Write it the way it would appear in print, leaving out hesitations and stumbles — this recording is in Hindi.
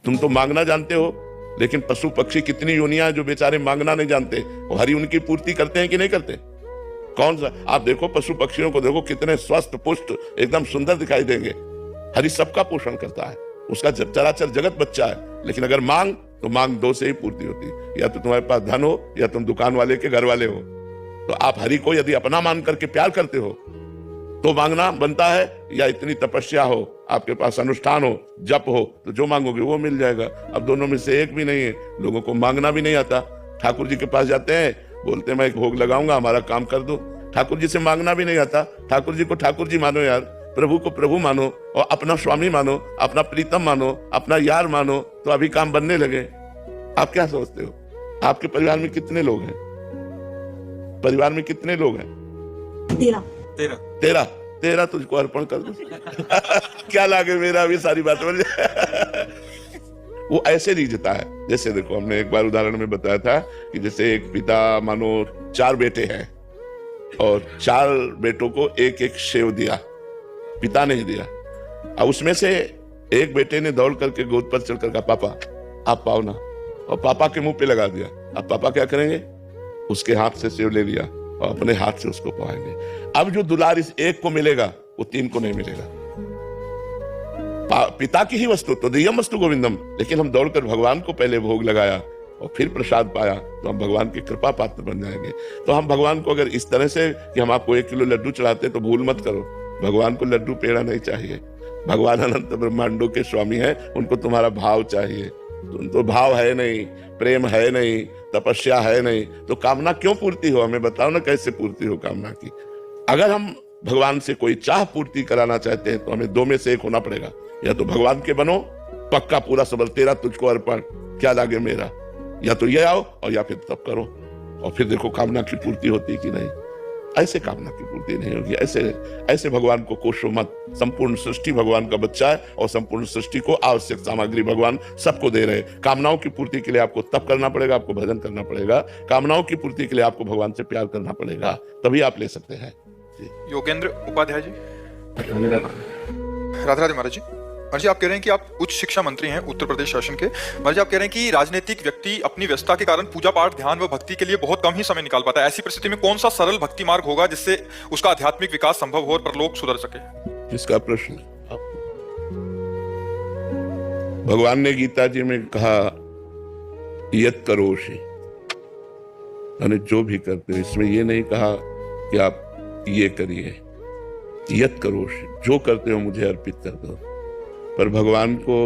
तुम तो मांगना जानते हो, लेकिन पशु पक्षी कितनी योनियां हैं जो बेचारे मांगना नहीं जानते, वो हरि उनकी पूर्ति करते हैं कि नहीं करते? कौन सा, आप देखो पशु पक्षियों को देखो, कितने स्वस्थ पुष्ट एकदम सुंदर दिखाई देंगे। हरि सबका पोषण करता है, उसका चराचर जगत बच्चा है। लेकिन अगर मांग तो मांग दो से ही पूर्ति होती है, या तो तुम्हारे पास धन हो या तुम दुकान वाले के घर वाले हो। तो आप हरि को यदि अपना मान करके प्यार करते हो तो मांगना बनता है, या इतनी तपस्या हो, आपके पास अनुष्ठान हो, जप हो, तो जो मांगोगे वो मिल जाएगा। अब दोनों में से एक भी नहीं है, लोगों को मांगना भी नहीं आता। ठाकुर जी के पास जाते हैं, बोलते हैं मैं एक भोग लगाऊंगा, हमारा काम कर दो। ठाकुर जी से मांगना भी नहीं आता। ठाकुर जी को ठाकुर जी मानो यार, प्रभु को प्रभु मानो, और अपना स्वामी मानो, अपना प्रीतम मानो, अपना यार मानो, तो अभी काम बनने लगे। आप क्या सोचते हो? आपके परिवार में कितने लोग हैं? परिवार में कितने लोग हैं? 13 13 तुझको अर्पण कर दो। क्या लागे मेरा, भी सारी बात बन जाए। वो ऐसे रीझता है, जैसे देखो हमने एक बार उदाहरण में बताया था कि जैसे एक पिता मानो 4 बेटे हैं और 4 बेटों को एक एक सेव दिया, पिता ने ही दिया। अब उसमें से एक बेटे ने दौड़ करके गोद पर चढ़कर कहा पापा आप पाओ ना, और पापा के मुंह पे लगा दिया। अब पापा क्या करेंगे? उसके हाथ से सेव ले लिया और अपने हाथ से उसको पाएंगे। अब जो दुलार इस एक को मिलेगा वो 3 को नहीं मिलेगा। पिता की ही वस्तु तो दियम वस्तु गोविंदम, लेकिन हम दौड़कर भगवान को पहले भोग लगाया और फिर प्रसाद पाया, तो हम भगवान की कृपा पात्र बन जाएंगे। तो हम भगवान को अगर इस तरह से कि हम आपको 1 किलो लड्डू चढ़ाते तो भूल मत करो, भगवान को लड्डू पेड़ा नहीं चाहिए। भगवान अनंत ब्रह्मांडों के स्वामी हैं, उनको तुम्हारा भाव चाहिए। तो भाव है नहीं, प्रेम है नहीं, तपस्या है नहीं, तो कामना क्यों पूर्ति हो? हमें बताओ ना कैसे पूर्ति हो कामना की। अगर हम भगवान से कोई चाह पूर्ति कराना चाहते हैं तो हमें 2 में से एक होना पड़ेगा, या तो भगवान के बनो पक्का पूरा सबल, तेरा तुझको अर्पण, क्या लागे मेरा, या तो ये आओ और या फिर तब करो, और फिर देखो कामना की पूर्ति होती कि नहीं। ऐसे कामना की पूर्ति नहीं होगी। ऐसे भगवान को कोसो मत। संपूर्ण सृष्टि भगवान का बच्चा है और संपूर्ण सृष्टि को आवश्यक सामग्री भगवान सबको दे रहे हैं। कामनाओं की पूर्ति के लिए आपको तप करना पड़ेगा, आपको भजन करना पड़ेगा। कामनाओं की पूर्ति के लिए आपको भगवान से प्यार करना पड़ेगा, तभी आप ले सकते हैं। योगेंद्र उपाध्याय जी। राधे राधे महाराज जी। महाराज जी, आप कह रहे हैं कि आप उच्च शिक्षा मंत्री हैं उत्तर प्रदेश शासन के। महाराज जी, आप कह रहे हैं कि राजनीतिक व्यक्ति अपनी व्यस्तता के कारण पूजा पाठ, ध्यान व भक्ति के लिए बहुत कम ही समय निकाल पाता है। ऐसी परिस्थिति में कौन सा सरल भक्ति मार्ग होगा जिससे उसका आध्यात्मिक विकास संभव हो और परलोक सुधर सके? इसका प्रश्न भगवान ने गीता जी में कहा यत करोषि, यानी जो भी करते हो। इसमें ये नहीं कहा कि आप ये करिए, यत करोषि, जो करते हो मुझे अर्पित कर दो। पर भगवान को